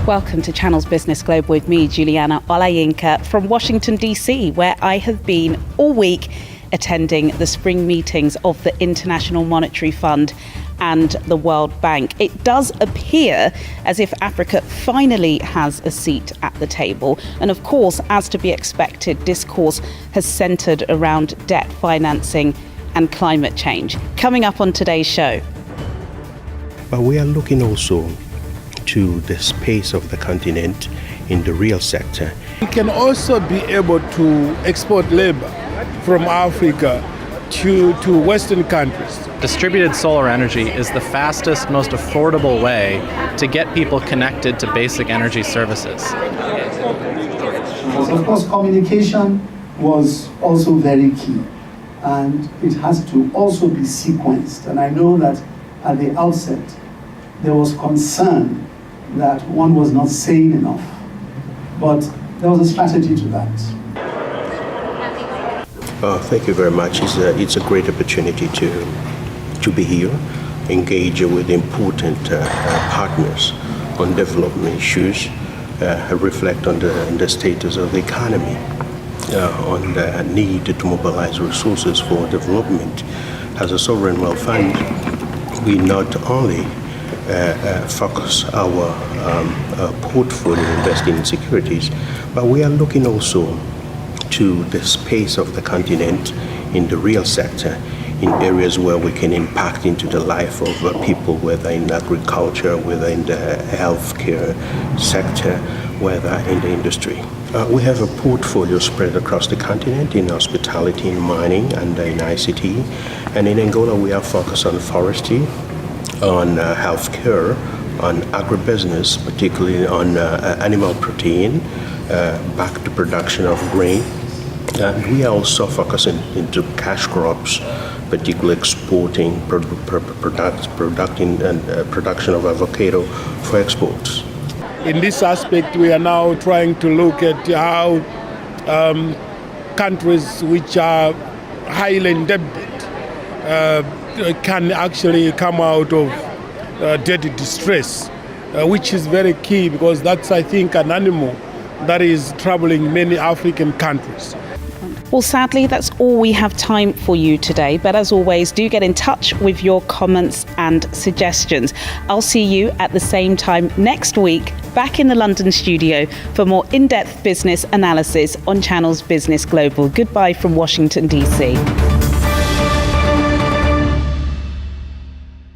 Welcome to Channel's Business Global with me, Juliana Olayinka, from Washington, D.C., where I have been all week attending the spring meetings of the International Monetary Fund and the World Bank. It does appear as if Africa finally has a seat at the table. And of course, as to be expected, discourse has centered around debt financing and climate change. Coming up on today's show. But we are looking also to the space of the continent in the real sector. We can also be able to export labor from Africa to Western countries. Distributed solar energy is the fastest, most affordable way to get people connected to basic energy services. Of course, communication was also very key, and it has to also be sequenced. And I know that at the outset, there was concern that one was not saying enough, but there was a strategy to that. Thank you very much. It's a great opportunity to be here, engage with important partners on development issues, reflect on the status of the economy, on the need to mobilize resources for development. As a sovereign wealth fund, we not only focus our portfolio investing in securities, but we are looking also to the space of the continent in the real sector, in areas where we can impact into the life of people, whether in agriculture, whether in the healthcare sector, whether in the industry. We have a portfolio spread across the continent in hospitality, in mining, and in ICT. And in Angola, we are focused on forestry, on healthcare, on agribusiness, particularly on animal protein, back to production of grain. And we are also focusing into cash crops, particularly exporting production of avocado for exports. In this aspect, we are now trying to look at how countries which are highly indebted can actually come out of debt distress, which is very key because that's, I think, an animal that is troubling many African countries. Well, sadly, that's all we have time for you today. But as always, do get in touch with your comments and suggestions. I'll see you at the same time next week, back in the London studio for more in-depth business analysis on Channel's Business Global. Goodbye from Washington, D.C.